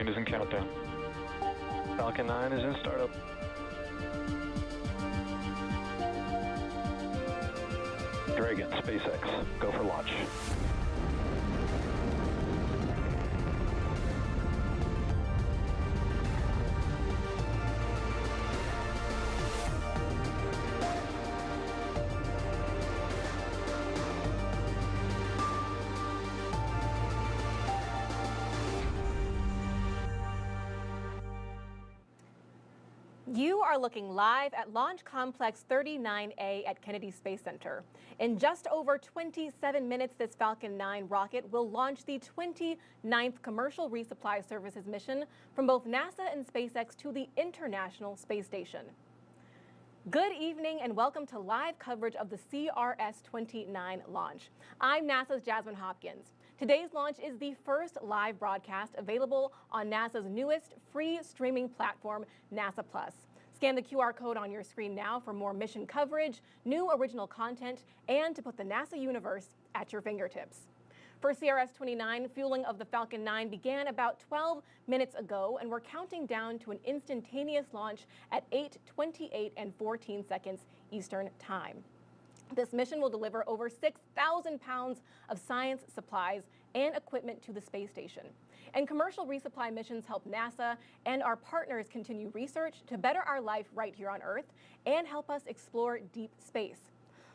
Dragon is in countdown. Falcon 9 is in startup. Dragon, SpaceX, go for launch. You are looking live at Launch Complex 39A at Kennedy Space Center. In just over 27 minutes, this Falcon 9 rocket will launch the 29th Commercial Resupply Services mission from both NASA and SpaceX to the International Space Station. Good evening and welcome to live coverage of the CRS-29 launch. I'm NASA's Jasmine Hopkins. Today's launch is the first live broadcast available on NASA's newest free streaming platform, NASA Plus. Scan the QR code on your screen now for more mission coverage, new original content, and to put the NASA universe at your fingertips. For CRS-29, fueling of the Falcon 9 began about 12 minutes ago, and we're counting down to an instantaneous launch at 8:28 and 14 seconds Eastern Time. This mission will deliver over 6,000 pounds of science supplies and equipment to the space station. And commercial resupply missions help NASA and our partners continue research to better our life right here on Earth and help us explore deep space.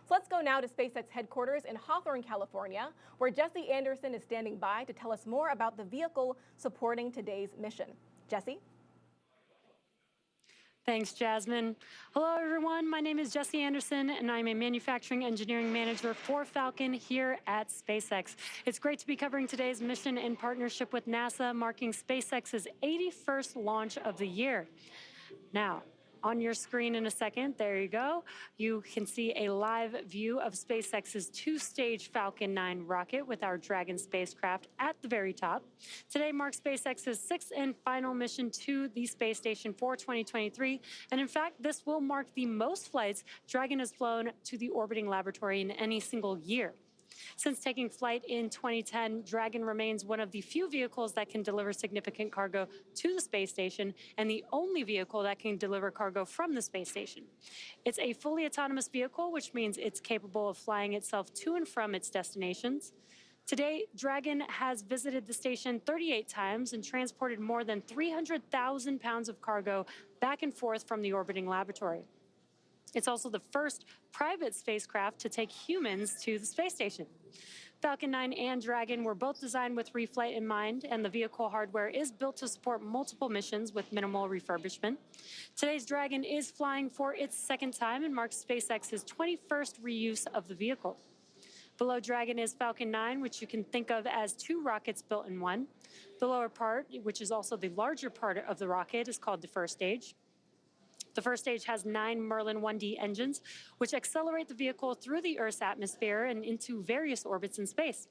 So let's go now to SpaceX headquarters in Hawthorne, California, where Jesse Anderson is standing by to tell us more about the vehicle supporting today's mission. Jesse? Thanks, Jasmine. Hello, everyone. My name is Jesse Anderson, and I'm a manufacturing engineering manager for Falcon here at SpaceX. It's great to be covering today's mission in partnership with NASA, marking SpaceX's 81st launch of the year. Now, on your screen in a second, there you go. You can see a live view of SpaceX's two-stage Falcon 9 rocket with our Dragon spacecraft at the very top. Today marks SpaceX's sixth and final mission to the space station for 2023. And in fact, this will mark the most flights Dragon has flown to the orbiting laboratory in any single year. Since taking flight in 2010, Dragon remains one of the few vehicles that can deliver significant cargo to the space station and the only vehicle that can deliver cargo from the space station. It's a fully autonomous vehicle, which means it's capable of flying itself to and from its destinations. Today, Dragon has visited the station 38 times and transported more than 300,000 pounds of cargo back and forth from the orbiting laboratory. It's also the first private spacecraft to take humans to the space station. Falcon 9 and Dragon were both designed with reflight in mind, and the vehicle hardware is built to support multiple missions with minimal refurbishment. Today's Dragon is flying for its second time and marks SpaceX's 21st reuse of the vehicle. Below Dragon is Falcon 9, which you can think of as two rockets built in one. The lower part, which is also the larger part of the rocket, is called the first stage. The first stage has 9 Merlin 1D engines, which accelerate the vehicle through the Earth's atmosphere and into various orbits in space.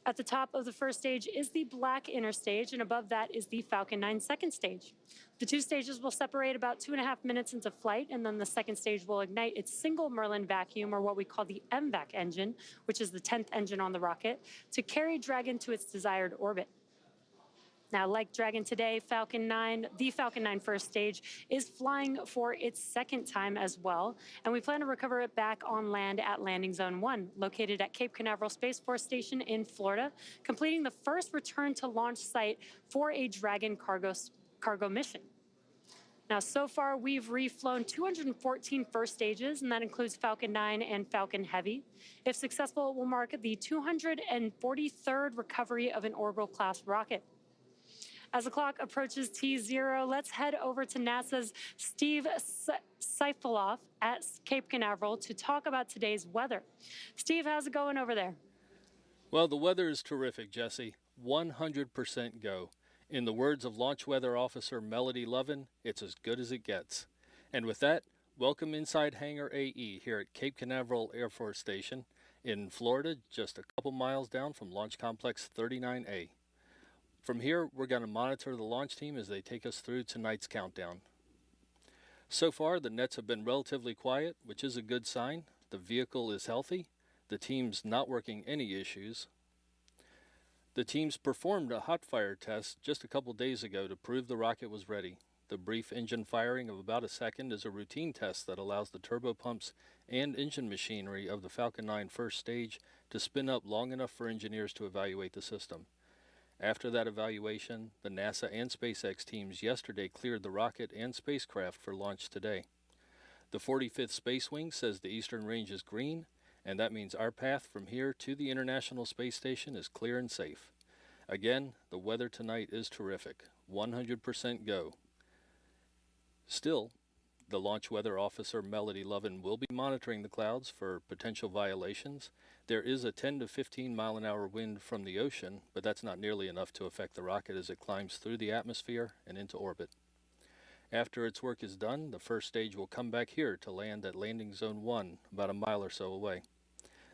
At the top of the first stage is the black inner stage, and above that is the Falcon 9 second stage. The two stages will separate about 2.5 minutes into flight, and then the second stage will ignite its single Merlin vacuum, or what we call the MVAC engine, which is the 10th engine on the rocket, to carry Dragon to its desired orbit. Now, like Dragon today, the Falcon 9 first stage is flying for its second time as well, and we plan to recover it back on land at Landing Zone 1, located at Cape Canaveral Space Force Station in Florida, completing the first return to launch site for a Dragon cargo mission. Now, so far, we've reflown 214 first stages, and that includes Falcon 9 and Falcon Heavy. If successful, it will mark the 243rd recovery of an orbital-class rocket. As the clock approaches T0, let's head over to NASA's Steve Seifoloff at Cape Canaveral to talk about today's weather. Steve, how's it going over there? Well, the weather is terrific, Jesse. 100% go. In the words of Launch Weather Officer Melody Lovin, it's as good as it gets. And with that, welcome inside Hangar AE here at Cape Canaveral Air Force Station in Florida, just a couple miles down from Launch Complex 39A. From here, we're going to monitor the launch team as they take us through tonight's countdown. So far, the nets have been relatively quiet, which is a good sign. The vehicle is healthy. The team's not working any issues. The teams performed a hot fire test just a couple days ago to prove the rocket was ready. The brief engine firing of about a second is a routine test that allows the turbopumps and engine machinery of the Falcon 9 first stage to spin up long enough for engineers to evaluate the system. After that evaluation, the NASA and SpaceX teams yesterday cleared the rocket and spacecraft for launch today. The 45th Space Wing says the eastern range is green, and that means our path from here to the International Space Station is clear and safe. Again, the weather tonight is terrific. 100% go. Still, the launch weather officer Melody Lovin will be monitoring the clouds for potential violations. There is a 10 to 15 mile an hour wind from the ocean, but that's not nearly enough to affect the rocket as it climbs through the atmosphere and into orbit. After its work is done, the first stage will come back here to land at Landing Zone 1, about a mile or so away.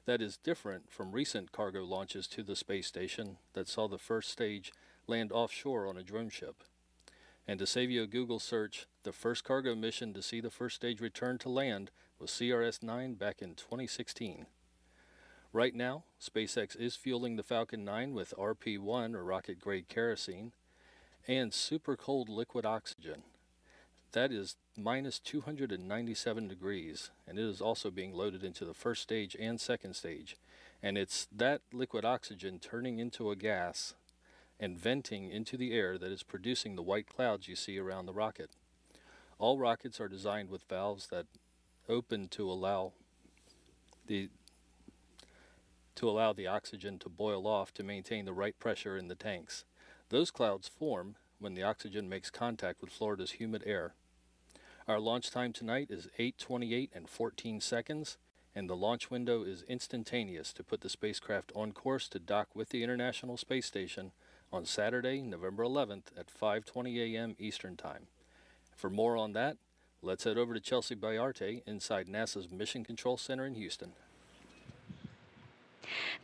That is different from recent cargo launches to the space station that saw the first stage land offshore on a drone ship. And to save you a Google search, the first cargo mission to see the first stage return to land was CRS-9 back in 2016. Right now, SpaceX is fueling the Falcon 9 with RP-1, or rocket-grade kerosene, and super cold liquid oxygen. That is minus 297 degrees, and it is also being loaded into the first stage and second stage. And it's that liquid oxygen turning into a gas and venting into the air that is producing the white clouds you see around the rocket. All rockets are designed with valves that open to allow the oxygen to boil off to maintain the right pressure in the tanks. Those clouds form when the oxygen makes contact with Florida's humid air. Our launch time tonight is 8:28 and 14 seconds, and the launch window is instantaneous to put the spacecraft on course to dock with the International Space Station on Saturday, November 11th at 5:20 a.m. Eastern Time. For more on that, let's head over to Chelsea Bayarte inside NASA's Mission Control Center in Houston.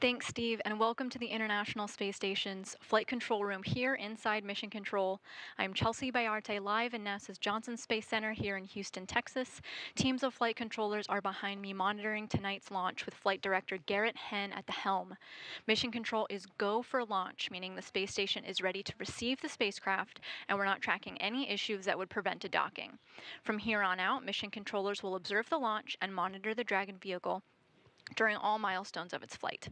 Thanks, Steve, and welcome to the International Space Station's Flight Control Room here inside Mission Control. I'm Chelsea Bayarte, live in NASA's Johnson Space Center here in Houston, Texas. Teams of flight controllers are behind me monitoring tonight's launch with Flight Director Garrett Henn at the helm. Mission Control is go for launch, meaning the space station is ready to receive the spacecraft, and we're not tracking any issues that would prevent a docking. From here on out, mission controllers will observe the launch and monitor the Dragon vehicle during all milestones of its flight.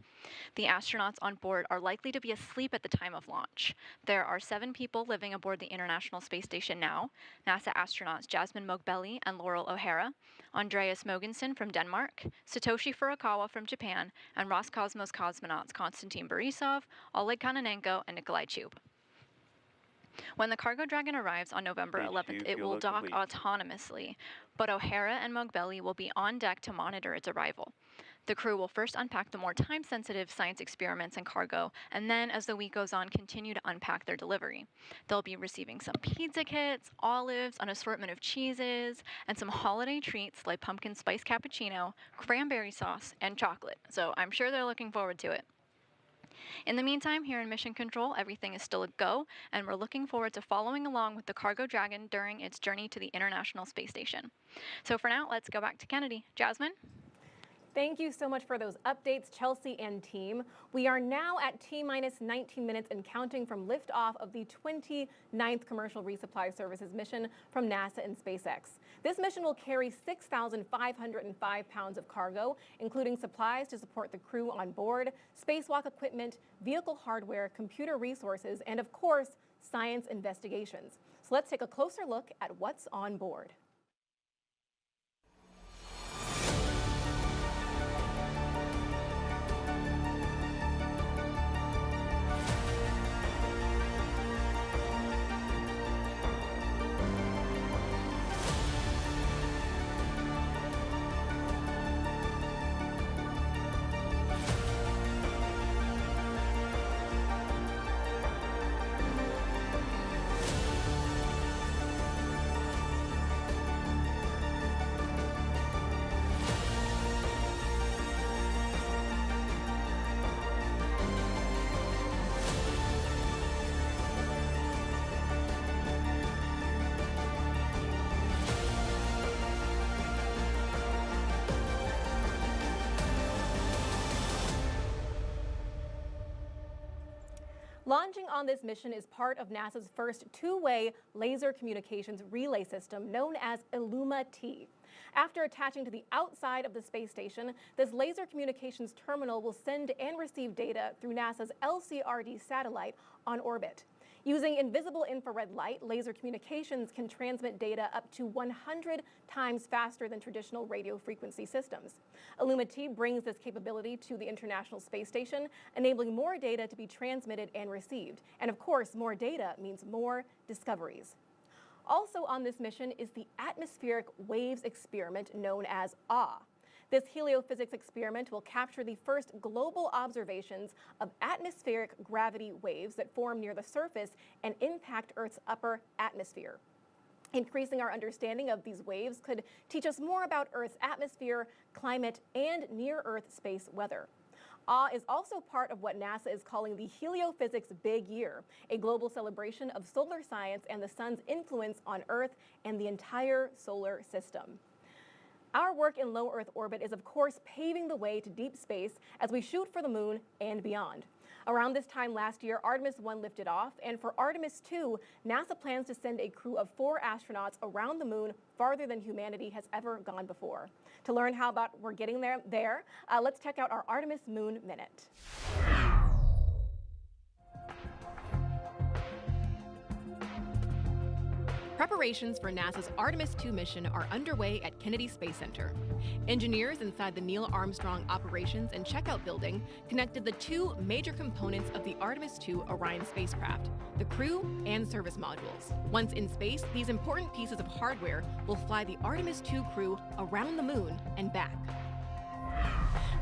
The astronauts on board are likely to be asleep at the time of launch. There are 7 people living aboard the International Space Station now: NASA astronauts Jasmine Mogbelli and Laurel O'Hara, Andreas Mogensen from Denmark, Satoshi Furukawa from Japan, and Roscosmos cosmonauts Konstantin Borisov, Oleg Kononenko, and Nikolai Chub. When the Cargo Dragon arrives on November 11th, it will dock autonomously, but O'Hara and Mogbelli will be on deck to monitor its arrival. The crew will first unpack the more time-sensitive science experiments and cargo, and then, as the week goes on, continue to unpack their delivery. They'll be receiving some pizza kits, olives, an assortment of cheeses, and some holiday treats like pumpkin spice cappuccino, cranberry sauce, and chocolate. So I'm sure they're looking forward to it. In the meantime, here in Mission Control, everything is still a go, and we're looking forward to following along with the Cargo Dragon during its journey to the International Space Station. So for now, let's go back to Kennedy. Jasmine? Thank you so much for those updates, Chelsea and team. We are now at T-minus 19 minutes and counting from liftoff of the 29th Commercial Resupply Services mission from NASA and SpaceX. This mission will carry 6,505 pounds of cargo, including supplies to support the crew on board, spacewalk equipment, vehicle hardware, computer resources, and of course, science investigations. So let's take a closer look at what's on board. Launching on this mission is part of NASA's first two-way laser communications relay system known as Illuma-T. After attaching to the outside of the space station, this laser communications terminal will send and receive data through NASA's LCRD satellite on orbit. Using invisible infrared light, laser communications can transmit data up to 100 times faster than traditional radio frequency systems. Illuma-T brings this capability to the International Space Station, enabling more data to be transmitted and received. And of course, more data means more discoveries. Also on this mission is the atmospheric waves experiment known as AW. This heliophysics experiment will capture the first global observations of atmospheric gravity waves that form near the surface and impact Earth's upper atmosphere. Increasing our understanding of these waves could teach us more about Earth's atmosphere, climate, and near-Earth space weather. AW is also part of what NASA is calling the Heliophysics Big Year, a global celebration of solar science and the sun's influence on Earth and the entire solar system. Our work in low Earth orbit is, of course, paving the way to deep space as we shoot for the moon and beyond. Around this time last year, Artemis 1 lifted off, and for Artemis 2, NASA plans to send a crew of 4 astronauts around the moon farther than humanity has ever gone before. To learn how about we're getting there, let's check out our Artemis Moon Minute. Preparations for NASA's Artemis 2 mission are underway at Kennedy Space Center. Engineers inside the Neil Armstrong Operations and Checkout Building connected the two major components of the Artemis 2 Orion spacecraft, the crew and service modules. Once in space, these important pieces of hardware will fly the Artemis 2 crew around the moon and back.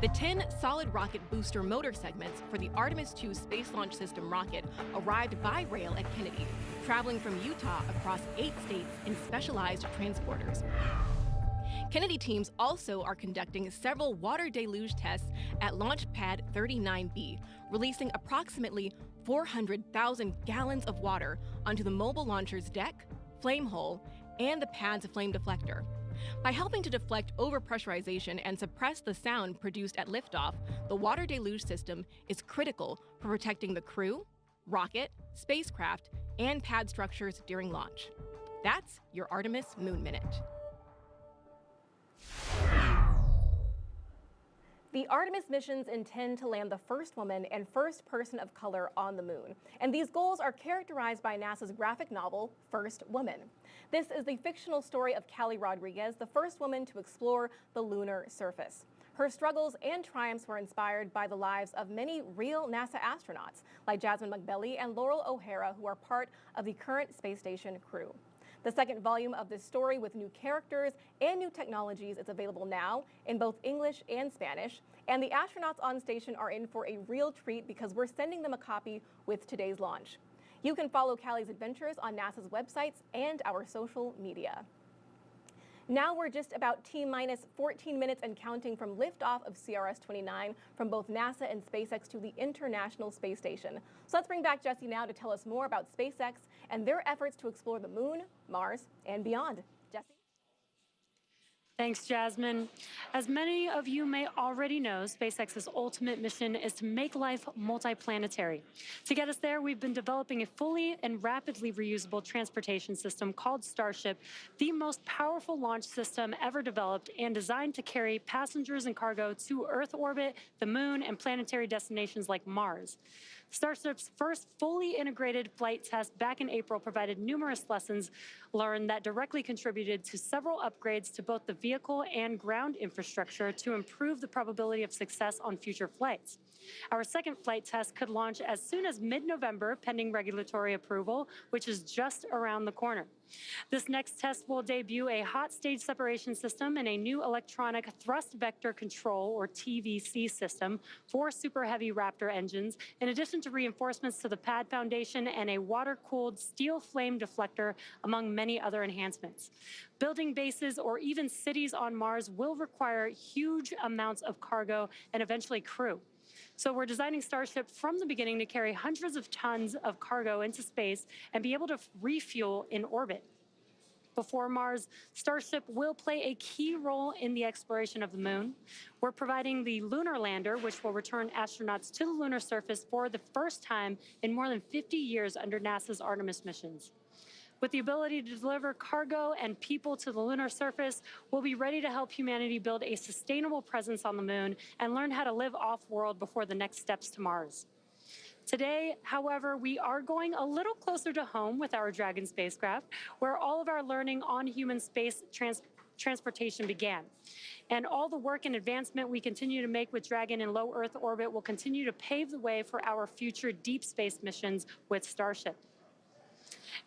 The 10 solid rocket booster motor segments for the Artemis 2 Space Launch System rocket arrived by rail at Kennedy, traveling from Utah across 8 states in specialized transporters. Kennedy teams also are conducting several water deluge tests at Launch Pad 39B, releasing approximately 400,000 gallons of water onto the mobile launcher's deck, flame hole, and the pad's flame deflector. By helping to deflect overpressurization and suppress the sound produced at liftoff, the water deluge system is critical for protecting the crew, rocket, spacecraft, and pad structures during launch. That's your Artemis Moon Minute. The Artemis missions intend to land the first woman and first person of color on the moon. And these goals are characterized by NASA's graphic novel, First Woman. This is the fictional story of Callie Rodriguez, the first woman to explore the lunar surface. Her struggles and triumphs were inspired by the lives of many real NASA astronauts, like Jasmine McBelly and Laurel O'Hara, who are part of the current space station crew. The second volume of this story with new characters and new technologies is available now in both English and Spanish, and the astronauts on station are in for a real treat because we're sending them a copy with today's launch. You can follow Callie's adventures on NASA's websites and our social media. Now we're just about T-minus 14 minutes and counting from liftoff of CRS-29 from both NASA and SpaceX to the International Space Station. So let's bring back Jesse now to tell us more about SpaceX and their efforts to explore the moon, Mars, and beyond. Jesse? Thanks, Jasmine. As many of you may already know, SpaceX's ultimate mission is to make life multiplanetary. To get us there, we've been developing a fully and rapidly reusable transportation system called Starship, the most powerful launch system ever developed and designed to carry passengers and cargo to Earth orbit, the moon, and planetary destinations like Mars. Starship's first fully integrated flight test back in April provided numerous lessons learned that directly contributed to several upgrades to both the vehicle and ground infrastructure to improve the probability of success on future flights. Our second flight test could launch as soon as mid-November, pending regulatory approval, which is just around the corner. This next test will debut a hot stage separation system and a new electronic thrust vector control, or TVC system, for Super Heavy Raptor engines, in addition to reinforcements to the pad foundation and a water-cooled steel flame deflector, among many other enhancements. Building bases or even cities on Mars will require huge amounts of cargo and eventually crew. So we're designing Starship from the beginning to carry hundreds of tons of cargo into space and be able to refuel in orbit. Before Mars, Starship will play a key role in the exploration of the moon. We're providing the lunar lander, which will return astronauts to the lunar surface for the first time in more than 50 years under NASA's Artemis missions. With the ability to deliver cargo and people to the lunar surface, we'll be ready to help humanity build a sustainable presence on the moon and learn how to live off-world before the next steps to Mars. Today, however, we are going a little closer to home with our Dragon spacecraft, where all of our learning on human space transportation began. And all the work and advancement we continue to make with Dragon in low Earth orbit will continue to pave the way for our future deep space missions with Starship.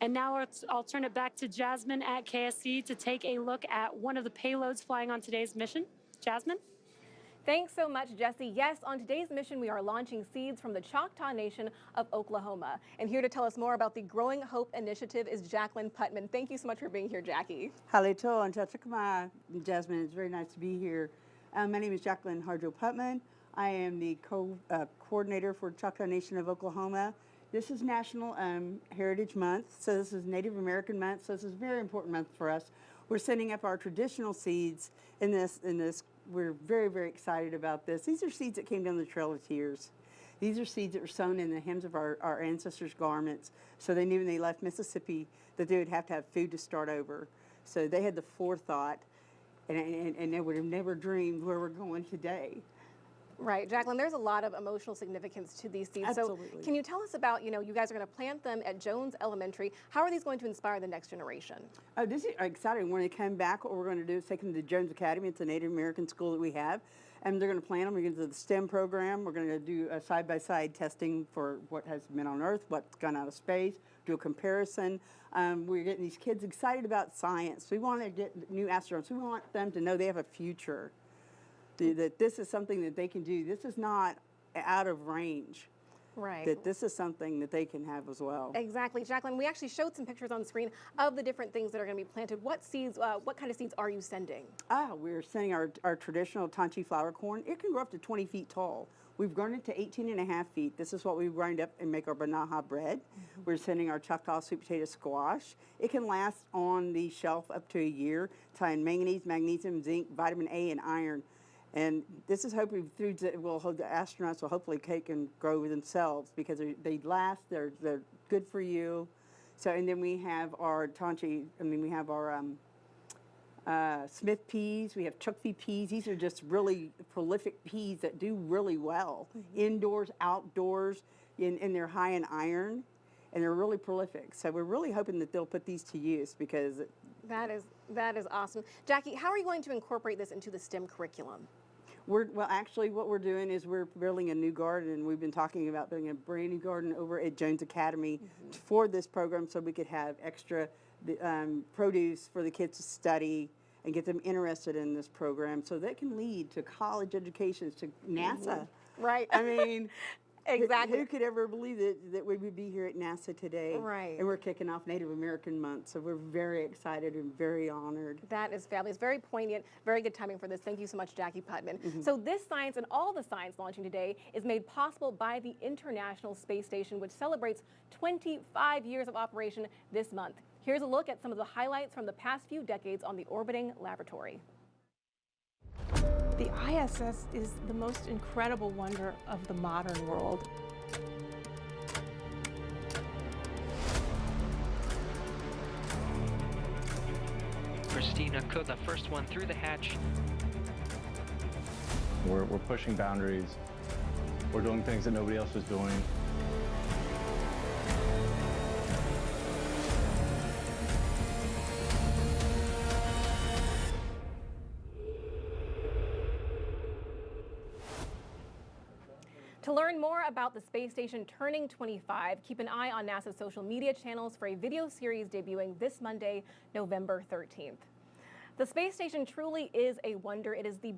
And now I'll turn it back to Jasmine at KSC to take a look at one of the payloads flying on today's mission. Jasmine? Thanks so much, Jesse. Yes, on today's mission, we are launching seeds from the Choctaw Nation of Oklahoma. And here to tell us more about the Growing Hope Initiative is Jacqueline Putman. Thank you so much for being here, Jackie. Halito and Tachikama, Jasmine. It's very nice to be here. My name is Jacqueline Harjo Putman. I am the coordinator for Choctaw Nation of Oklahoma. This is National Heritage Month, so this is Native American Month, so this is a very important month for us. We're sending up our traditional seeds in this. We're very, very excited about this. These are seeds that came down the Trail of Tears. These are seeds that were sown in the hems of our ancestors' garments, so they knew when they left Mississippi that they would have to have food to start over. So they had the forethought, and they would have never dreamed where we're going today. Right, Jacqueline, there's a lot of emotional significance to these seeds. Absolutely. So can you tell us about, you guys are going to plant them at Jones Elementary. How are these going to inspire the next generation? This is exciting. When they come back, what we're going to do is take them to Jones Academy. It's a Native American school that we have. And they're going to plant them. We're going to do the STEM program. We're going to do a side-by-side testing for what has been on Earth, what's gone out of space, do a comparison. We're getting these kids excited about science. We want to get new astronauts. We want them to know they have a future. That this is something that they can do. This is not out of range. Right. That this is something that they can have as well. Exactly. Jacqueline, we actually showed some pictures on the screen of the different things that are going to be planted. What seeds, what kind of seeds are you sending? We're sending our traditional Tanchi flower corn. It can grow up to 20 feet tall. We've grown it to 18.5 feet. This is what we grind up and make our banaha bread. Mm-hmm. We're sending our Choctaw sweet potato squash. It can last on the shelf up to a year, tying manganese, magnesium, zinc, vitamin A, and iron. And this is hoping foods that the astronauts will hopefully take and grow themselves because they last, they're good for you. So, and then we have our we have our Smith peas, we have Chukvi peas. These are just really prolific peas that do really well, indoors, outdoors, and they're high in iron, and they're really prolific. So we're really hoping that they'll put these to use because that is awesome. Jackie, how are you going to incorporate this into the STEM curriculum? Well, actually, what we're doing is we're building a new garden, and we've been talking about building a brand new garden over at Jones Academy for this program so we could have extra produce for the kids to study and get them interested in this program so that can lead to college educations, to NASA. Right. I mean, exactly. Who could ever believe that we would be here at NASA today? Right. And we're kicking off Native American Month, so we're very excited and very honored. That is fabulous. Very poignant. Very good timing for this. Thank you so much, Jackie Putman. So this science and all the science launching today is made possible by the International Space Station, which celebrates 25 years of operation this month. Here's a look at some of the highlights from the past few decades on the orbiting laboratory. The ISS is the most incredible wonder of the modern world. Christina Cook, the first one through the hatch. We're pushing boundaries. We're doing things that nobody else is doing. To learn more about the space station turning 25, keep an eye on NASA's social media channels for a video series debuting this Monday, November 13th. The space station truly is a wonder. It is the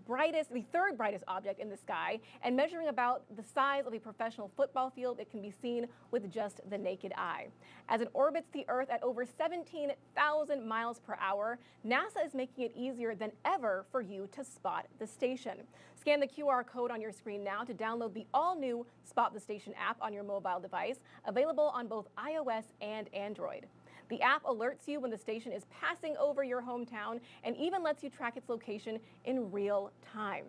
third brightest object in the sky, and measuring about the size of a professional football field, it can be seen with just the naked eye. As it orbits the Earth at over 17,000 miles per hour, NASA is making it easier than ever for you to spot the station. Scan the QR code on your screen now to download the all-new Spot the Station app on your mobile device, available on both iOS and Android. The app alerts you when the station is passing over your hometown and even lets you track its location in real time.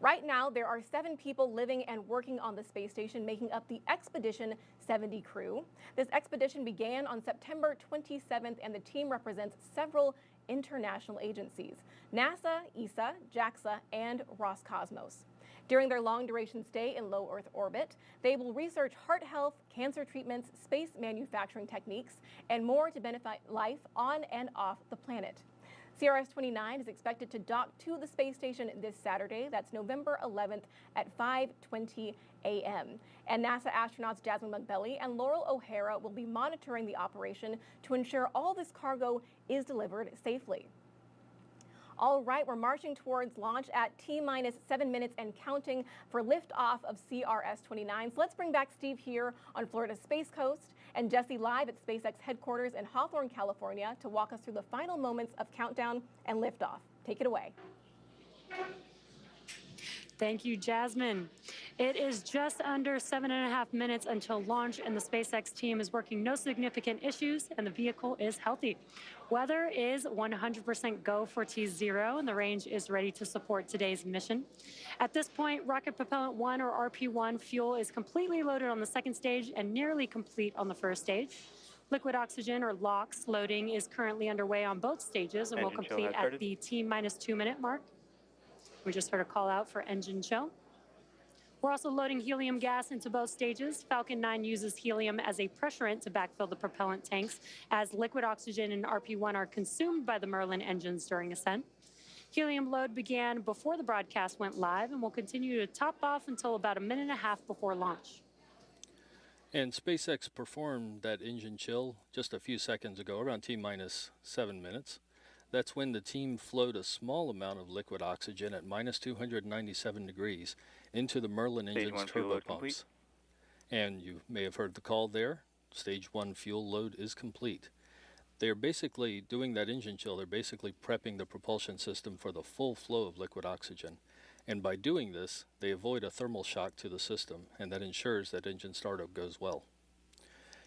Right now, there are 7 people living and working on the space station, making up the Expedition 70 crew. This expedition began on September 27th, and the team represents several international agencies: NASA, ESA, JAXA, and Roscosmos. During their long-duration stay in low Earth orbit, they will research heart health, cancer treatments, space manufacturing techniques, and more to benefit life on and off the planet. CRS-29 is expected to dock to the space station this Saturday. That's November 11th at 5:20 a.m. And NASA astronauts Jasmine Mugbelly and Laurel O'Hara will be monitoring the operation to ensure all this cargo is delivered safely. All right, we're marching towards launch at T-minus 7 minutes and counting for liftoff of CRS-29. So let's bring back Steve here on Florida's Space Coast and Jesse live at SpaceX headquarters in Hawthorne, California, to walk us through the final moments of countdown and liftoff. Take it away. Thank you, Jasmine. It is just under 7.5 minutes until launch, and the SpaceX team is working no significant issues, and the vehicle is healthy. Weather is 100% go for T0, and the range is ready to support today's mission. At this point, Rocket Propellant 1, or RP1, fuel is completely loaded on the second stage and nearly complete on the first stage. Liquid oxygen, or LOX, loading is currently underway on both stages and will complete at the T-minus 2 minute mark. We just heard a call out for engine chill. We're also loading helium gas into both stages. Falcon 9 uses helium as a pressurant to backfill the propellant tanks, as liquid oxygen and RP1 are consumed by the Merlin engines during ascent. Helium load began before the broadcast went live and will continue to top off until about 1.5 minutes before launch. And SpaceX performed that engine chill just a few seconds ago, around T-minus 7 minutes. That's when the team flowed a small amount of liquid oxygen at minus 297 degrees into the Merlin engine's turbopumps. And you may have heard the call there. Stage 1 fuel load is complete. They are basically doing that engine chill. They're basically prepping the propulsion system for the full flow of liquid oxygen. And by doing this, they avoid a thermal shock to the system, and that ensures that engine startup goes well.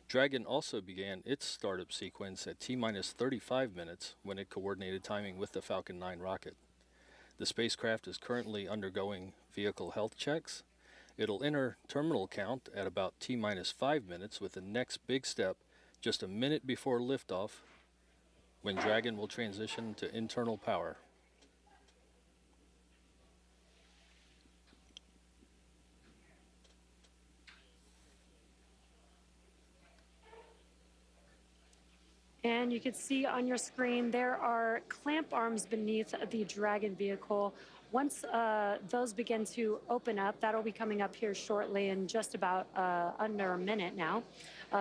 Dragon also began its startup sequence at T-minus 35 minutes when it coordinated timing with the Falcon 9 rocket. The spacecraft is currently undergoing vehicle health checks. It'll enter terminal count at about T-minus 5 minutes, with the next big step just a minute before liftoff, when Dragon will transition to internal power. And you can see on your screen there are clamp arms beneath the Dragon vehicle. Once those begin to open up, that'll be coming up here shortly in just about under a minute now.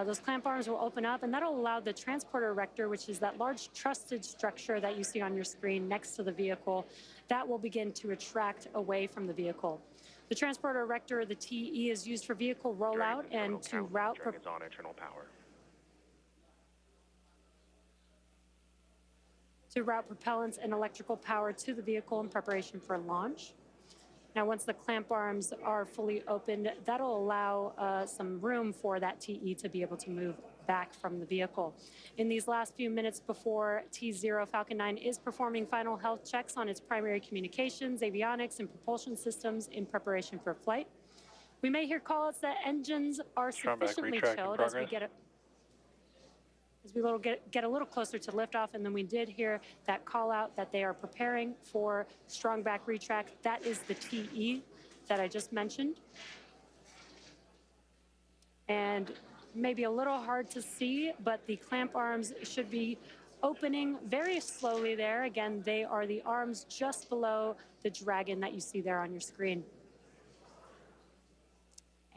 Those clamp arms will open up, and that'll allow the transporter erector, which is that large trusted structure that you see on your screen next to the vehicle, that will begin to retract away from the vehicle. The transporter erector, the TE, is used for vehicle rollout and to route on internal power. to route propellants and electrical power to the vehicle in preparation for launch. Now, once the clamp arms are fully opened, that'll allow some room for that TE to be able to move back from the vehicle. In these last few minutes before T0, Falcon 9 is performing final health checks on its primary communications, avionics, and propulsion systems in preparation for flight. We may hear callouts that engines are sufficiently chilled as we get a little closer to liftoff, and then we did hear that call out that they are preparing for strong back retract. That is the TE that I just mentioned. And maybe a little hard to see, but the clamp arms should be opening very slowly there. Again, they are the arms just below the Dragon that you see there on your screen.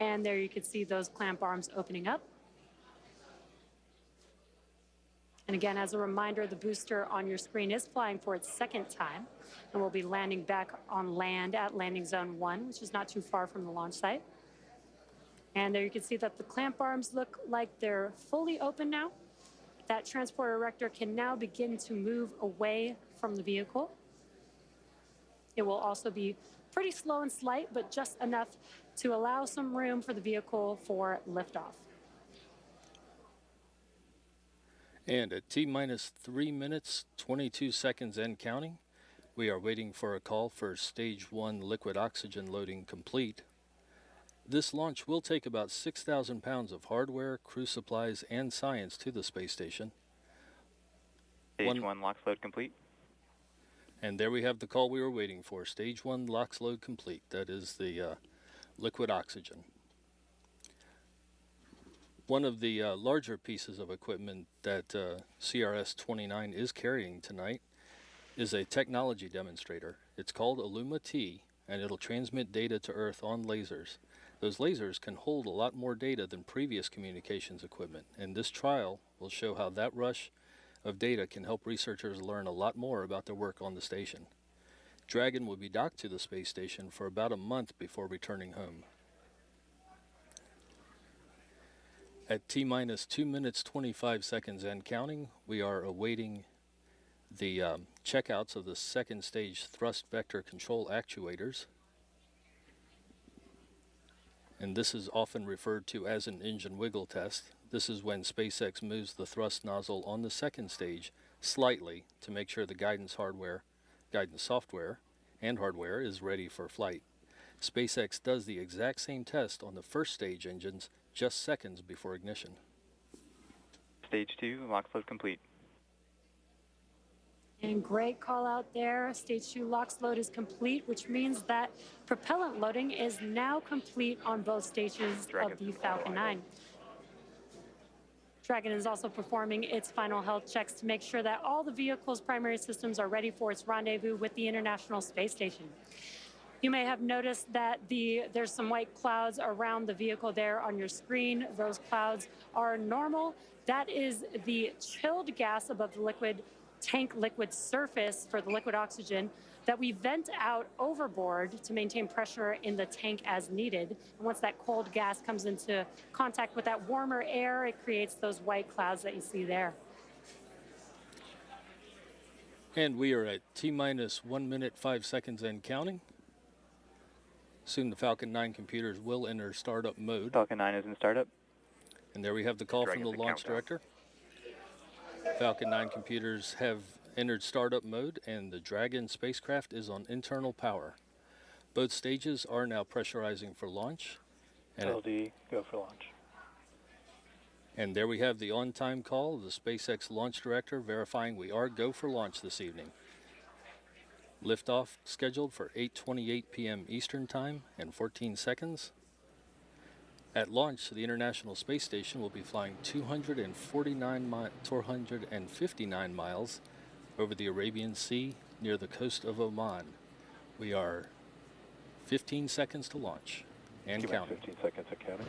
And there you can see those clamp arms opening up. And again, as a reminder, the booster on your screen is flying for its second time and will be landing back on land at landing zone 1, which is not too far from the launch site. And there you can see that the clamp arms look like they're fully open now. That transporter erector can now begin to move away from the vehicle. It will also be pretty slow and slight, but just enough to allow some room for the vehicle for liftoff. And at T-minus 3 minutes, 22 seconds and counting, we are waiting for a call for Stage 1 liquid oxygen loading complete. This launch will take about 6,000 pounds of hardware, crew supplies, and science to the space station. Stage 1 LOX load complete. And there we have the call we were waiting for. Stage 1 LOX load complete. That is the liquid oxygen. One of the larger pieces of equipment that CRS-29 is carrying tonight is a technology demonstrator. It's called Illuma-T, and it'll transmit data to Earth on lasers. Those lasers can hold a lot more data than previous communications equipment, and this trial will show how that rush of data can help researchers learn a lot more about their work on the station. Dragon will be docked to the space station for about a month before returning home. At T-minus 2 minutes, 25 seconds and counting, we are awaiting the checkouts of the second stage thrust vector control actuators. And this is often referred to as an engine wiggle test. This is when SpaceX moves the thrust nozzle on the second stage slightly to make sure the guidance software and hardware is ready for flight. SpaceX does the exact same test on the first stage engines just seconds before ignition. Stage 2 LOX load complete. And great call out there. Stage 2 LOX load is complete, which means that propellant loading is now complete on both stages of the Falcon 9. Dragon is also performing its final health checks to make sure that all the vehicle's primary systems are ready for its rendezvous with the International Space Station. You may have noticed that there's some white clouds around the vehicle there on your screen. Those clouds are normal. That is the chilled gas above the tank liquid surface for the liquid oxygen that we vent out overboard to maintain pressure in the tank as needed. And once that cold gas comes into contact with that warmer air, it creates those white clouds that you see there. And we are at T-minus 1 minute, 5 seconds and counting. Soon the Falcon 9 computers will enter startup mode. Falcon 9 is in startup. And there we have the call from the launch director. Falcon 9 computers have entered startup mode, and the Dragon spacecraft is on internal power. Both stages are now pressurizing for launch. And LD, go for launch. And there we have the on-time call of the SpaceX launch director verifying we are go for launch this evening. Liftoff scheduled for 8:28 p.m. Eastern Time and 14 seconds. At launch, the International Space Station will be flying 459 miles over the Arabian Sea near the coast of Oman. We are 15 seconds to launch and counting. 15 seconds and counting.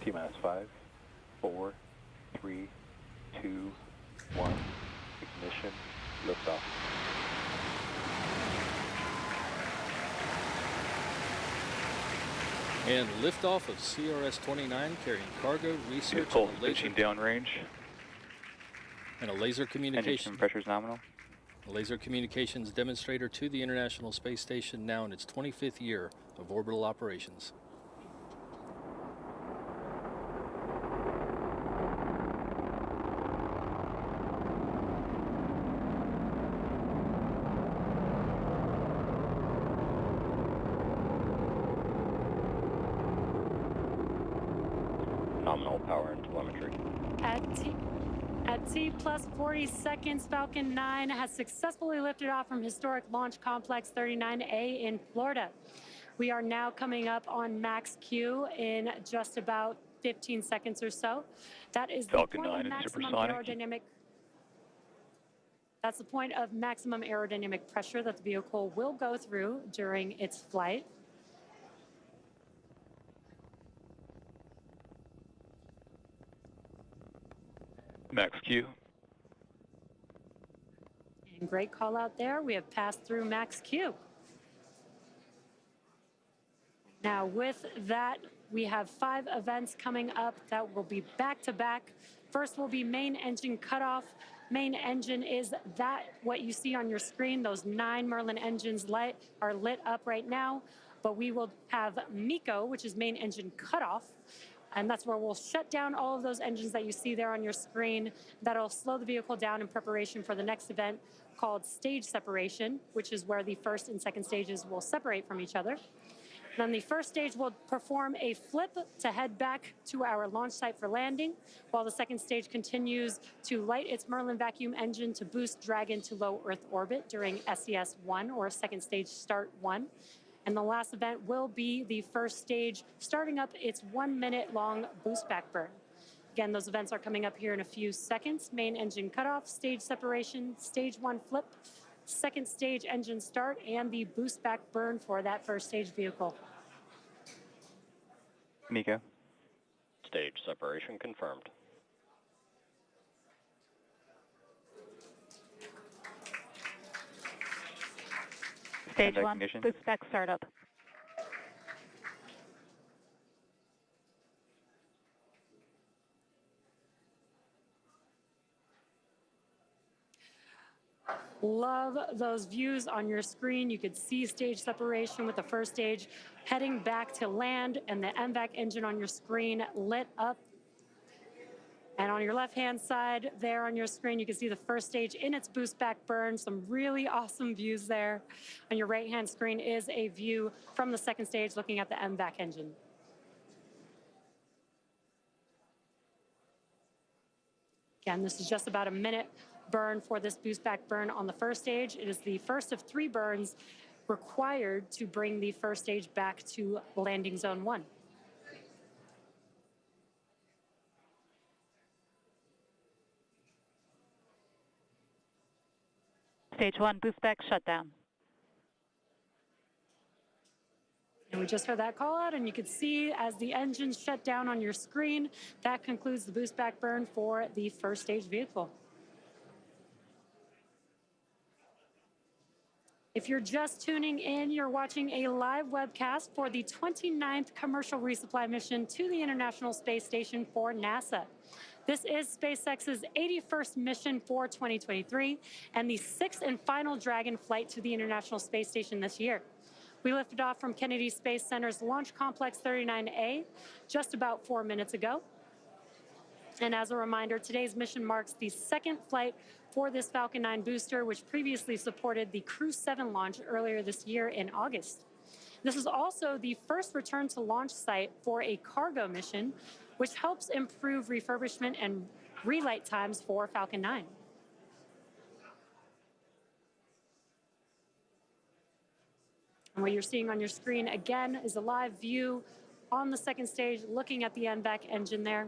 T-minus 5, 4, 3, 2, 1, ignition, liftoff. And liftoff of CRS-29 carrying cargo, research, Full and a laser downrange. and a laser communication. Engine pressure is nominal. A laser communications demonstrator to the International Space Station, now in its 25th year of orbital operations. Nominal power and telemetry. At T plus 40 seconds, Falcon 9 has successfully lifted off from historic Launch Complex 39A in Florida. We are now coming up on max Q in just about 15 seconds or so. That is the Falcon point 9 of is maximum supersonic. aerodynamic. That's the point of maximum aerodynamic pressure that the vehicle will go through during its flight. Max Q. And great call out there. We have passed through max Q. Now with that, we have 5 events coming up that will be back to back. First will be main engine cutoff. Main engine is that what you see on your screen. Those 9 Merlin engines are lit up right now. but we will have MECO, which is main engine cutoff, and that's where we'll shut down all of those engines that you see there on your screen. That'll slow the vehicle down in preparation for the next event called stage separation, which is where the first and second stages will separate from each other. Then the first stage will perform a flip to head back to our launch site for landing, while the second stage continues to light its Merlin vacuum engine to boost Dragon to low Earth orbit during SES-1, or second stage start 1. And the last event will be the first stage starting up its 1 minute long boost back burn. Again, those events are coming up here in a few seconds. Main engine cutoff, stage separation, stage 1 flip, second stage engine start, and the boost back burn for that first stage vehicle. MECO. Stage separation confirmed. Stage 1, boost back startup. Love those views on your screen. You could see stage separation with the first stage heading back to land and the MVAC engine on your screen lit up. And on your left-hand side there on your screen, you can see the first stage in its boost back burn. Some really awesome views there. On your right-hand screen is a view from the second stage looking at the MVAC engine. Again, this is just about a minute burn for this boost back burn on the first stage. It is the first of 3 burns required to bring the first stage back to landing zone 1. Stage 1, boost back shutdown. And we just heard that call out, and you can see as the engines shut down on your screen, that concludes the boost back burn for the first stage vehicle. If you're just tuning in, you're watching a live webcast for the 29th commercial resupply mission to the International Space Station for NASA. This is SpaceX's 81st mission for 2023 and the 6th and final Dragon flight to the International Space Station this year. We lifted off from Kennedy Space Center's Launch Complex 39A just about 4 minutes ago. And as a reminder, today's mission marks the 2nd flight for this Falcon 9 booster, which previously supported the Crew 7 launch earlier this year in August. This is also the first return to launch site for a cargo mission, which helps improve refurbishment and relight times for Falcon 9. And what you're seeing on your screen again is a live view on the second stage looking at the MVAC engine there.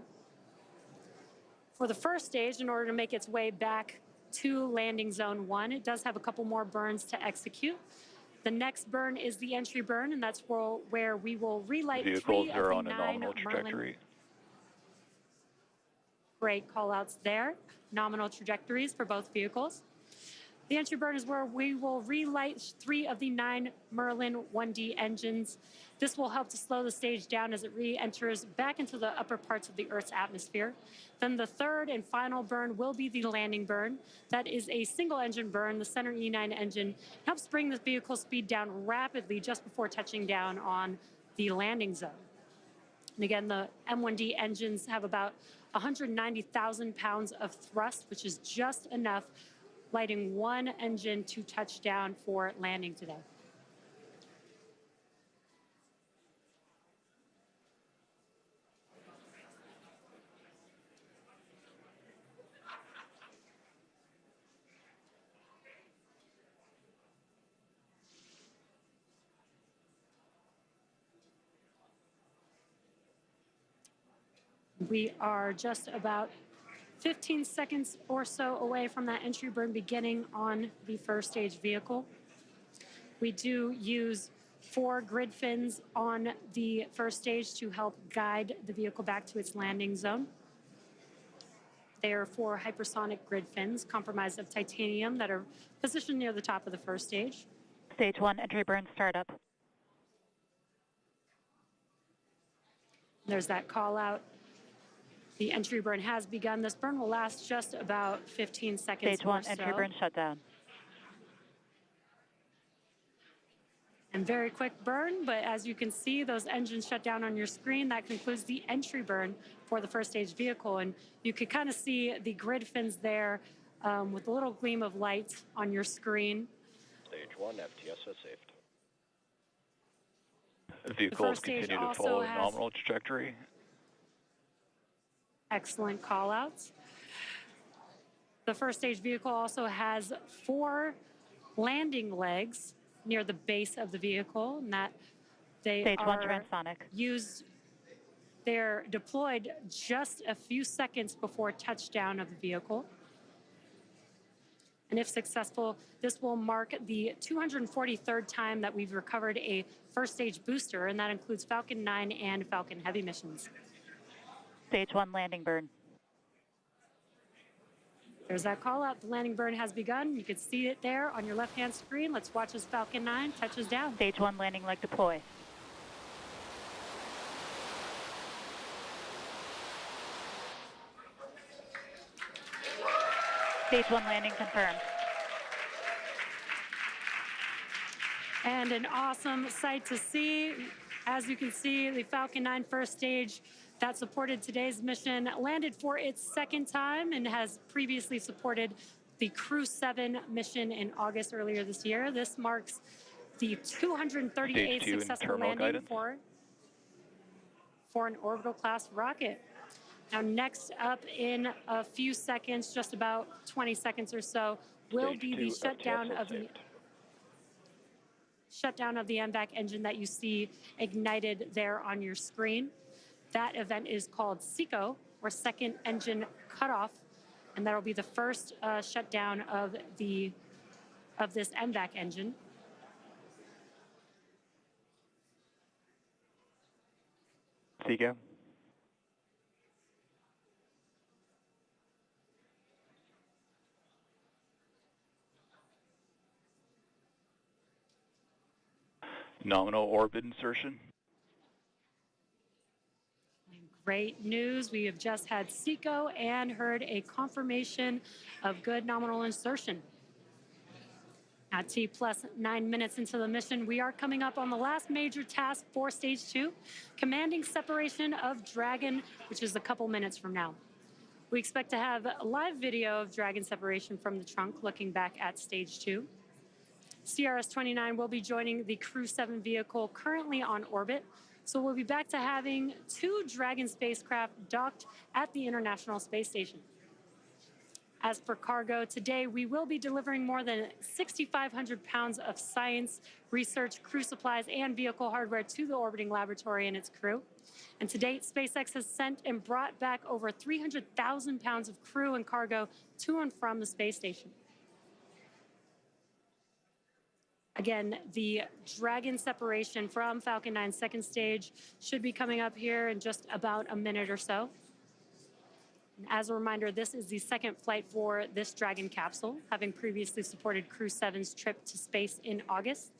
For the first stage, in order to make its way back to landing zone 1, it does have a couple more burns to execute. The next burn is the entry burn, and that's where we will relight Vehicles 3 are of on the a 9 nominal trajectory. Great call-outs there. Nominal trajectories for both vehicles. The entry burn is where we will relight 3 of the 9 Merlin 1D engines. This will help to slow the stage down as it re-enters back into the upper parts of the Earth's atmosphere. Then the third and final burn will be the landing burn. That is a single engine burn. The center E9 engine helps bring the vehicle speed down rapidly just before touching down on the landing zone. And again, the M1D engines have about 190,000 pounds of thrust, which is just enough lighting 1 engine to touch down for landing today. We are just about 15 seconds or so away from that entry burn beginning on the first stage vehicle. We do use 4 grid fins on the first stage to help guide the vehicle back to its landing zone. They are 4 hypersonic grid fins comprised of titanium that are positioned near the top of the first stage. Stage 1, entry burn startup. There's that call out. The entry burn has begun. This burn will last just about 15 seconds. Stage 1, entry burn shutdown. And very quick burn, but as you can see, those engines shut down on your screen. That concludes the entry burn for the first stage vehicle. And you can kind of see the grid fins there with a little gleam of light on your screen. Stage 1, FTS is saved. Vehicles continue to follow a nominal trajectory. Excellent call-outs. The first stage vehicle also has 4 landing legs near the base of the vehicle, and that they Stage 1 are transonic. They're deployed just a few seconds before touchdown of the vehicle. And if successful, this will mark the 243rd time that we've recovered a first stage booster, and that includes Falcon 9 and Falcon Heavy missions. Stage 1 landing burn. There's that call out. The landing burn has begun. You can see it there on your left-hand screen. Let's watch as Falcon 9 touches down. Stage 1 landing leg deploy. Stage 1 landing confirmed. And an awesome sight to see. As you can see, the Falcon 9 first stage that supported today's mission landed for its second time and has previously supported the Crew 7 mission in August earlier this year. This marks the 238th successful landing for an orbital class rocket. Now, next up in a few seconds, just about 20 seconds or so, will be the shutdown of the MVAC engine that you see ignited there on your screen. That event is called SECO, or Second Engine Cutoff, and that'll be the first shutdown of this MVAC engine. SECO. Nominal orbit insertion. Great news. We have just had SECO and heard a confirmation of good nominal insertion. At T plus 9 minutes into the mission, we are coming up on the last major task for Stage 2, commanding separation of Dragon, which is a couple minutes from now. We expect to have a live video of Dragon separation from the trunk looking back at Stage 2. CRS-29 will be joining the Crew 7 vehicle currently on orbit. So we'll be back to having 2 Dragon spacecraft docked at the International Space Station. As for cargo, today we will be delivering more than 6,500 pounds of science, research, crew supplies, and vehicle hardware to the orbiting laboratory and its crew. And to date, SpaceX has sent and brought back over 300,000 pounds of crew and cargo to and from the space station. Again, the Dragon separation from Falcon 9's second stage should be coming up here in just about a minute or so. And as a reminder, this is the second flight for this Dragon capsule, having previously supported Crew 7's trip to space in August.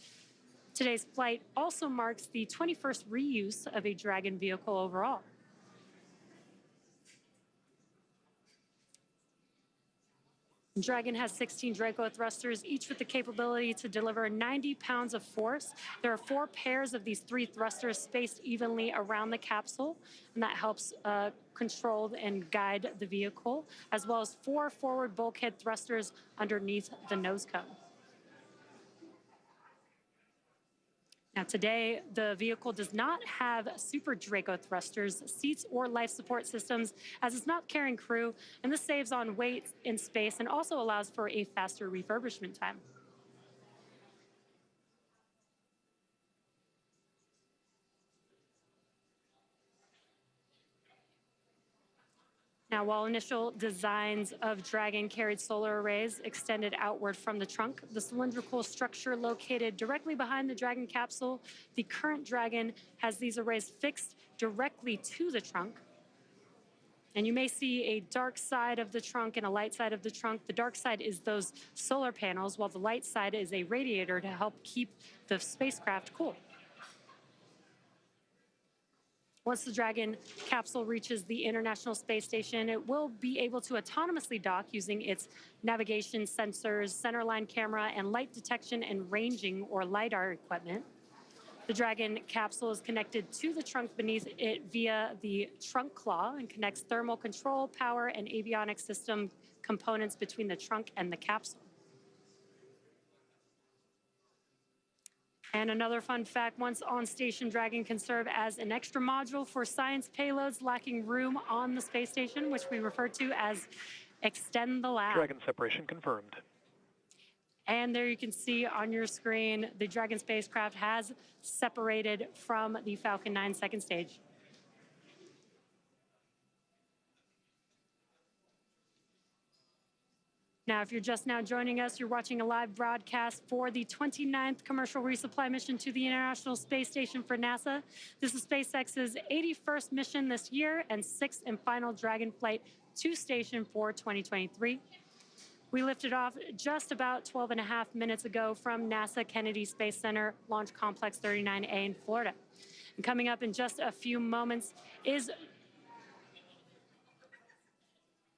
Today's flight also marks the 21st reuse of a Dragon vehicle overall. Dragon has 16 Draco thrusters, each with the capability to deliver 90 pounds of force. There are 4 pairs of these 3 thrusters spaced evenly around the capsule, and that helps control and guide the vehicle, as well as 4 forward bulkhead thrusters underneath the nose cone. Now today, the vehicle does not have Super Draco thrusters, seats, or life support systems, as it's not carrying crew, and this saves on weight in space and also allows for a faster refurbishment time. Now, while initial designs of Dragon carried solar arrays extended outward from the trunk, the cylindrical structure located directly behind the Dragon capsule, the current Dragon has these arrays fixed directly to the trunk. And you may see a dark side of the trunk and a light side of the trunk. The dark side is those solar panels, while the light side is a radiator to help keep the spacecraft cool. Once the Dragon capsule reaches the International Space Station, it will be able to autonomously dock using its navigation sensors, centerline camera, and light detection and ranging, or LiDAR, equipment. The Dragon capsule is connected to the trunk beneath it via the trunk claw and connects thermal control, power, and avionics system components between the trunk and the capsule. And another fun fact, once on station, Dragon can serve as an extra module for science payloads lacking room on the space station, which we refer to as Extend the Lab. Dragon separation confirmed. And there you can see on your screen, the Dragon spacecraft has separated from the Falcon 9 second stage. Now, if you're just now joining us, you're watching a live broadcast for the 29th commercial resupply mission to the International Space Station for NASA. This is SpaceX's 81st mission this year and 6th and final Dragon flight to station for 2023. We lifted off just about 12 and a half minutes ago from NASA Kennedy Space Center Launch Complex 39A in Florida. And coming up in just a few moments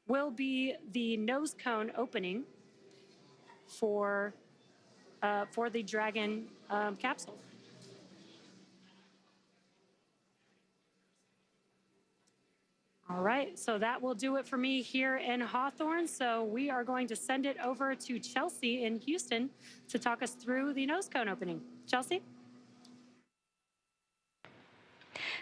will be the nose cone opening for the Dragon capsule. All right, so that will do it for me here in Hawthorne. So we are going to send it over to Chelsea in Houston to talk us through the nose cone opening. Chelsea?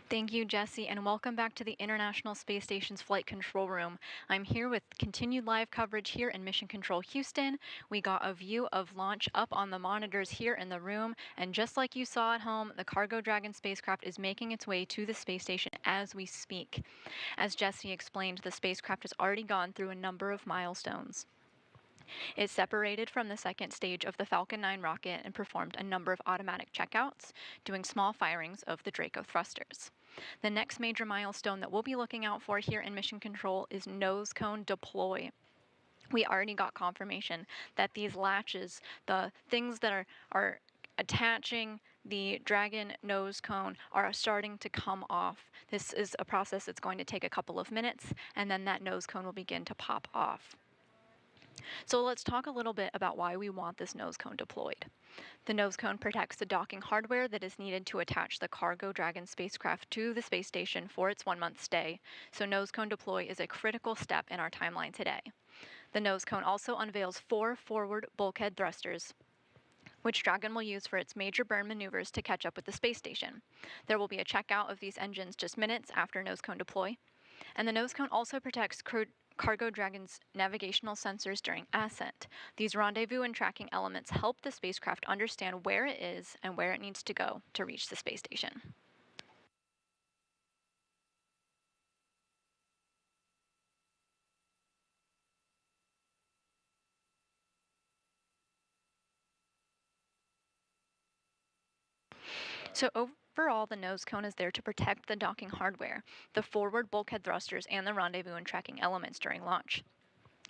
Thank you, Jesse, and welcome back to the International Space Station's Flight Control Room. I'm here with continued live coverage here in Mission Control Houston. We got a view of launch up on the monitors here in the room, and just like you saw at home, the Cargo Dragon spacecraft is making its way to the space station as we speak. As Jesse explained, the spacecraft has already gone through a number of milestones. It separated from the second stage of the Falcon 9 rocket and performed a number of automatic checkouts, doing small firings of the Draco thrusters. The next major milestone that we'll be looking out for here in Mission Control is nose cone deploy. We already got confirmation that these latches, the things that are attaching the Dragon nose cone, are starting to come off. This is a process that's going to take a couple of minutes, and then that nose cone will begin to pop off. So let's talk a little bit about why we want this nose cone deployed. The nose cone protects the docking hardware that is needed to attach the Cargo Dragon spacecraft to the space station for its 1-month stay, so nose cone deploy is a critical step in our timeline today. The nose cone also unveils 4 forward bulkhead thrusters, which Dragon will use for its major burn maneuvers to catch up with the space station. There will be a checkout of these engines just minutes after nose cone deploy, and the nose cone also protects Cargo Dragon's navigational sensors during ascent. These rendezvous and tracking elements help the spacecraft understand where it is and where it needs to go to reach the space station. So overall, the nose cone is there to protect the docking hardware, the forward bulkhead thrusters, and the rendezvous and tracking elements during launch.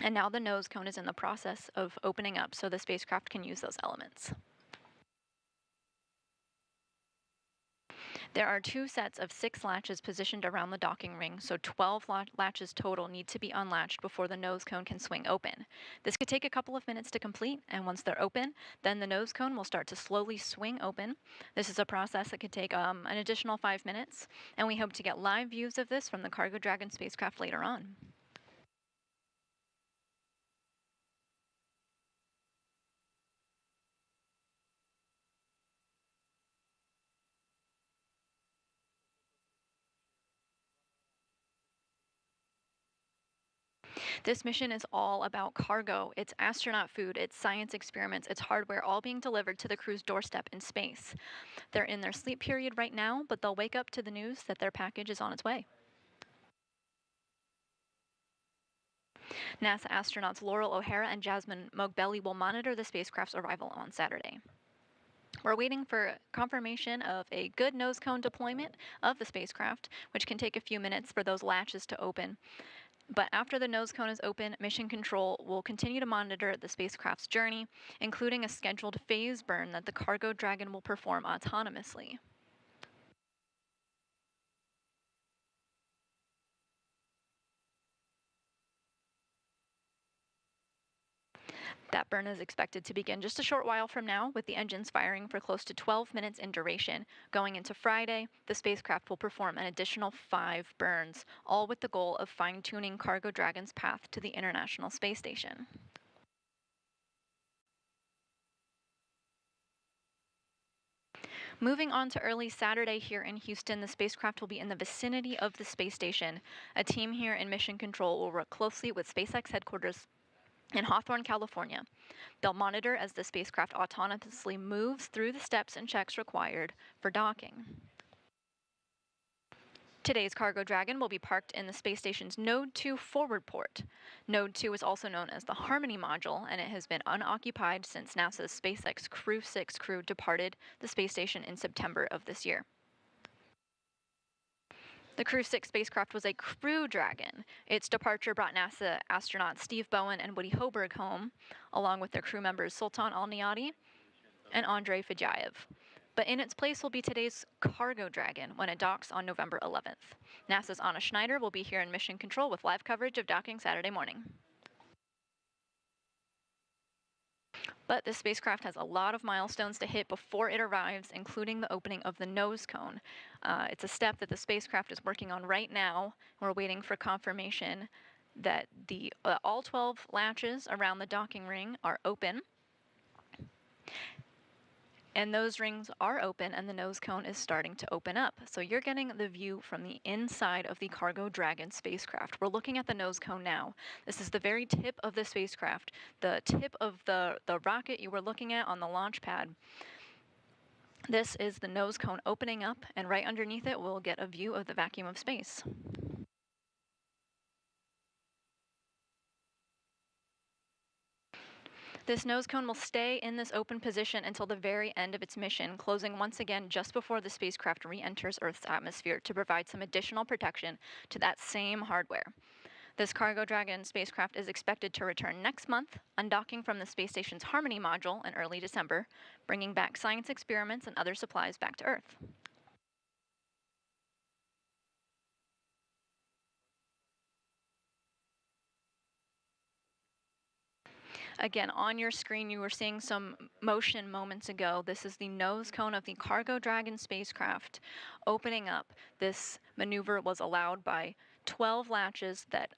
And now the nose cone is in the process of opening up so the spacecraft can use those elements. There are 2 sets of 6 latches positioned around the docking ring, so 12 latches total need to be unlatched before the nose cone can swing open. This could take a couple of minutes to complete, and once they're open, then the nose cone will start to slowly swing open. This is a process that could take an additional 5 minutes, and we hope to get live views of this from the Cargo Dragon spacecraft later on. This mission is all about cargo. It's astronaut food, it's science experiments, it's hardware, all being delivered to the crew's doorstep in space. They're in their sleep period right now, but they'll wake up to the news that their package is on its way. NASA astronauts Laurel O'Hara and Jasmine Mogbelli will monitor the spacecraft's arrival on Saturday. We're waiting for confirmation of a good nose cone deployment of the spacecraft, which can take a few minutes for those latches to open. But after the nose cone is open, Mission Control will continue to monitor the spacecraft's journey, including a scheduled phase burn that the Cargo Dragon will perform autonomously. That burn is expected to begin just a short while from now, with the engines firing for close to 12 minutes in duration. Going into Friday, the spacecraft will perform an additional 5 burns, all with the goal of fine-tuning Cargo Dragon's path to the International Space Station. Moving on to early Saturday here in Houston, the spacecraft will be in the vicinity of the space station. A team here in Mission Control will work closely with SpaceX headquarters in Hawthorne, California. They'll monitor as the spacecraft autonomously moves through the steps and checks required for docking. Today's Cargo Dragon will be parked in the space station's Node 2 forward port. Node 2 is also known as the Harmony module, and it has been unoccupied since NASA's SpaceX Crew 6 crew departed the space station in September of this year. The Crew 6 spacecraft was a Crew Dragon. Its departure brought NASA astronauts Steve Bowen and Woody Hoburg home, along with their crew members Sultan Al-Niyati and Andrei Fadjayev. But in its place will be today's Cargo Dragon when it docks on November 11th. NASA's Anna Schneider will be here in Mission Control with live coverage of docking Saturday morning. But this spacecraft has a lot of milestones to hit before it arrives, including the opening of the nose cone. It's a step that the spacecraft is working on right now. We're waiting for confirmation that all 12 latches around the docking ring are open. And those rings are open and the nose cone is starting to open up. So you're getting the view from the inside of the Cargo Dragon spacecraft. We're looking at the nose cone now. This is the very tip of the spacecraft, the tip of the rocket you were looking at on the launch pad. This is the nose cone opening up, and right underneath it we'll get a view of the vacuum of space. This nose cone will stay in this open position until the very end of its mission, closing once again just before the spacecraft re-enters Earth's atmosphere to provide some additional protection to that same hardware. This Cargo Dragon spacecraft is expected to return next month, undocking from the space station's Harmony module in early December, bringing back science experiments and other supplies back to Earth. Again, on your screen, you were seeing some motion moments ago. This is the nose cone of the Cargo Dragon spacecraft opening up. This maneuver was allowed by 12 latches that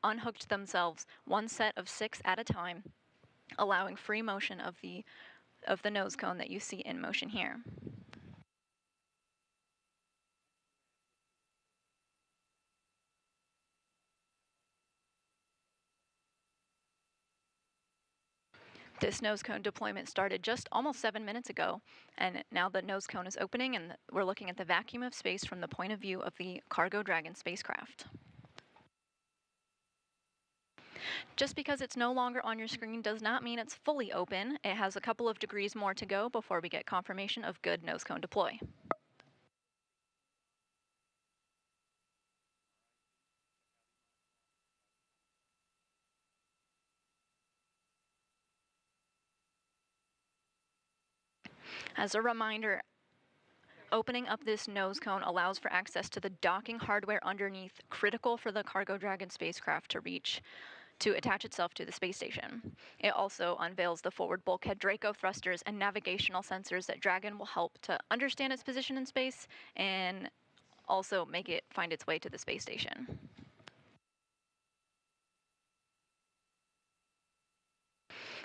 unhooked themselves, one set of 6 at a time, allowing free motion of the nose cone that you see in motion here. This nose cone deployment started just almost 7 minutes ago, and now the nose cone is opening and we're looking at the vacuum of space from the point of view of the Cargo Dragon spacecraft. Just because it's no longer on your screen does not mean it's fully open. It has a couple of degrees more to go before we get confirmation of good nose cone deploy. As a reminder, opening up this nose cone allows for access to the docking hardware underneath, critical for the Cargo Dragon spacecraft to attach itself to the space station. It also unveils the forward bulkhead Draco thrusters and navigational sensors that Dragon will help to understand its position in space and also make it find its way to the space station.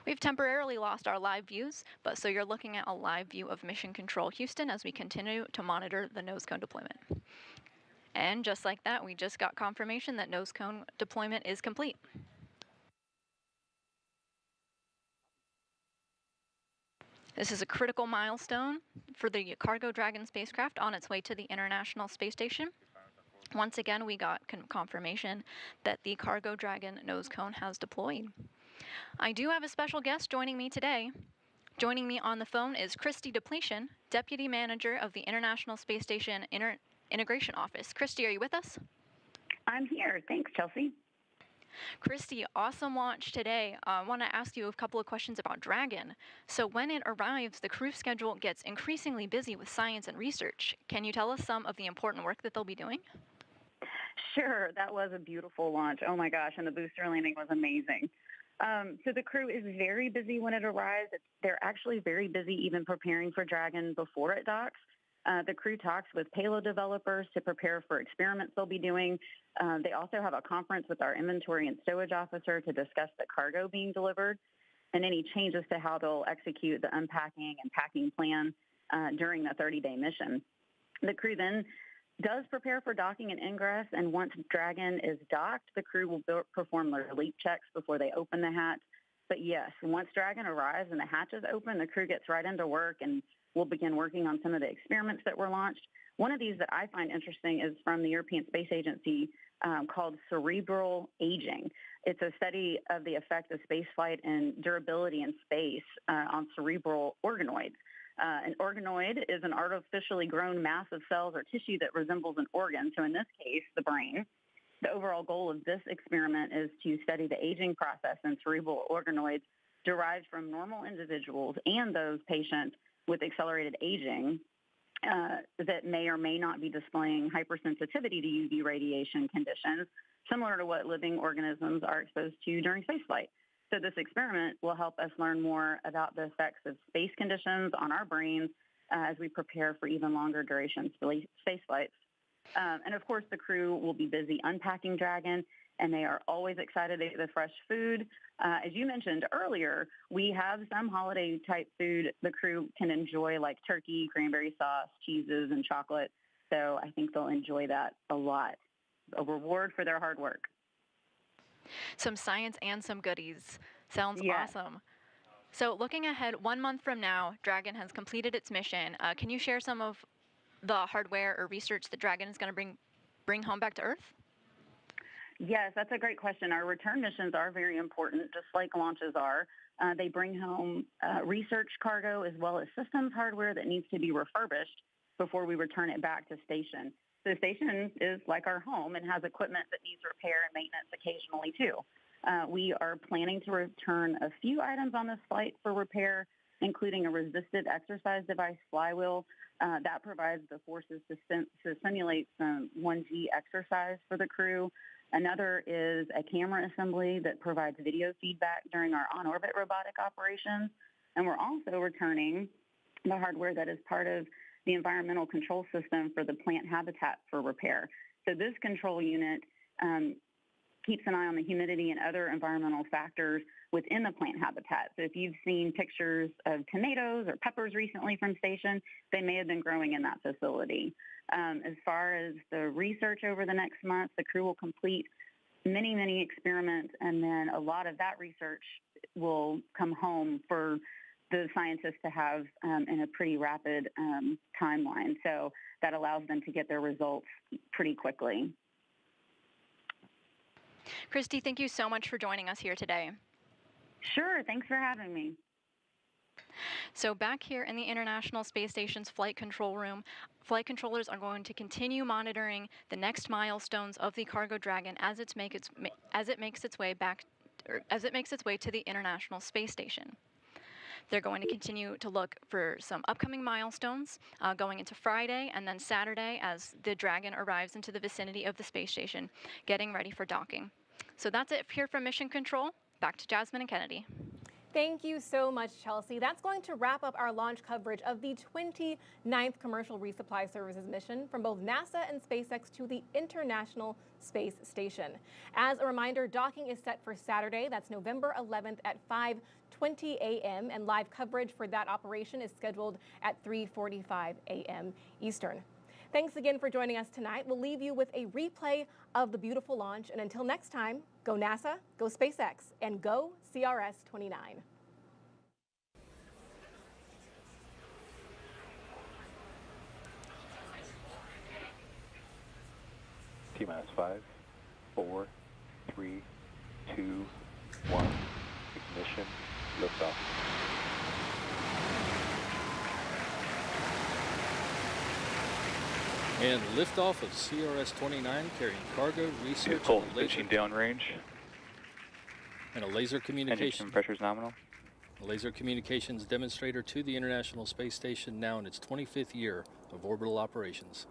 We've temporarily lost our live views, but so you're looking at a live view of Mission Control Houston as we continue to monitor the nose cone deployment. And just like that, we just got confirmation that nose cone deployment is complete. This is a critical milestone for the Cargo Dragon spacecraft on its way to the International Space Station. Once again, we got confirmation that the Cargo Dragon nose cone has deployed. I do have a special guest joining me today. Joining me on the phone is Christy Depletion, Deputy Manager of the International Space Station Integration Office. Christy, are you with us? I'm here. Thanks, Chelsea. Christy, awesome launch today. I want to ask you a couple of questions about Dragon. So when it arrives, the crew schedule gets increasingly busy with science and research. Can you tell us some of the important work that they'll be doing? Sure. That was a beautiful launch. Oh my gosh. And the booster landing was amazing. So the crew is very busy when it arrives. They're actually very busy even preparing for Dragon before it docks. The crew talks with payload developers to prepare for experiments they'll be doing. They also have a conference with our inventory and stowage officer to discuss the cargo being delivered and any changes to how they'll execute the unpacking and packing plan during the 30-day mission. The crew then does prepare for docking and ingress, and once Dragon is docked, the crew will perform their leak checks before they open the hatch. But yes, once Dragon arrives and the hatch is open, the crew gets right into work and we'll begin working on some of the experiments that were launched. One of these that I find interesting is from the European Space Agency called cerebral aging. It's a study of the effect of spaceflight and durability in space on cerebral organoids. An organoid is an artificially grown mass of cells or tissue that resembles an organ. So in this case, the brain. The overall goal of this experiment is to study the aging process in cerebral organoids derived from normal individuals and those patients with accelerated aging that may or may not be displaying hypersensitivity to UV radiation conditions, similar to what living organisms are exposed to during spaceflight. So this experiment will help us learn more about the effects of space conditions on our brains as we prepare for even longer duration space flights. And of course, the crew will be busy unpacking Dragon, and they are always excited to get the fresh food. As you mentioned earlier, we have some holiday-type food the crew can enjoy, like turkey, cranberry sauce, cheeses, and chocolate. So I think they'll enjoy that a lot. A reward for their hard work. Some science and some goodies. Sounds awesome. So looking ahead, 1 month from now, Dragon has completed its mission. Can you share some of the hardware or research that Dragon is going to bring home back to Earth? Yes, that's a great question. Our return missions are very important, just like launches are. They bring home research cargo as well as systems hardware that needs to be refurbished before we return it back to station. So the station is like our home and has equipment that needs repair and maintenance occasionally too. We are planning to return a few items on this flight for repair, including a resisted exercise device flywheel that provides the forces to simulate some 1G exercise for the crew. Another is a camera assembly that provides video feedback during our on-orbit robotic operations. And we're also returning the hardware that is part of the environmental control system for the plant habitat for repair. So this control unit keeps an eye on the humidity and other environmental factors within the plant habitat. So if you've seen pictures of tomatoes or peppers recently from station, they may have been growing in that facility. As far as the research over the next month, the crew will complete many, many experiments, and then a lot of that research will come home for the scientists to have in a pretty rapid timeline. So that allows them to get their results pretty quickly. Christy, thank you so much for joining us here today. Sure, thanks for having me. So back here in the International Space Station's flight control room, flight controllers are going to continue monitoring the next milestones of the Cargo Dragon as it makes its way to the International Space Station. They're going to continue to look for some upcoming milestones going into Friday and then Saturday as the Dragon arrives into the vicinity of the space station, getting ready for docking. So that's it here from Mission Control. Back to Jasmine and Kennedy. Thank you so much, Chelsea. That's going to wrap up our launch coverage of the 29th Commercial Resupply Services mission from both NASA and SpaceX to the International Space Station. As a reminder, docking is set for Saturday. That's November 11th at 5:20 a.m. and live coverage for that operation is scheduled at 3:45 a.m. Eastern. Thanks again for joining us tonight. We'll leave you with a replay of the beautiful launch. And until next time, go NASA, go SpaceX, and go CRS-29. T-minus 5, 4, 3, 2, 1, ignition, liftoff. And liftoff of CRS-29 carrying cargo, research, Vehicle pitching downrange. And a laser communication. Engine pressure is nominal. A laser communications demonstrator to the International Space Station now in its 25th year of orbital operations.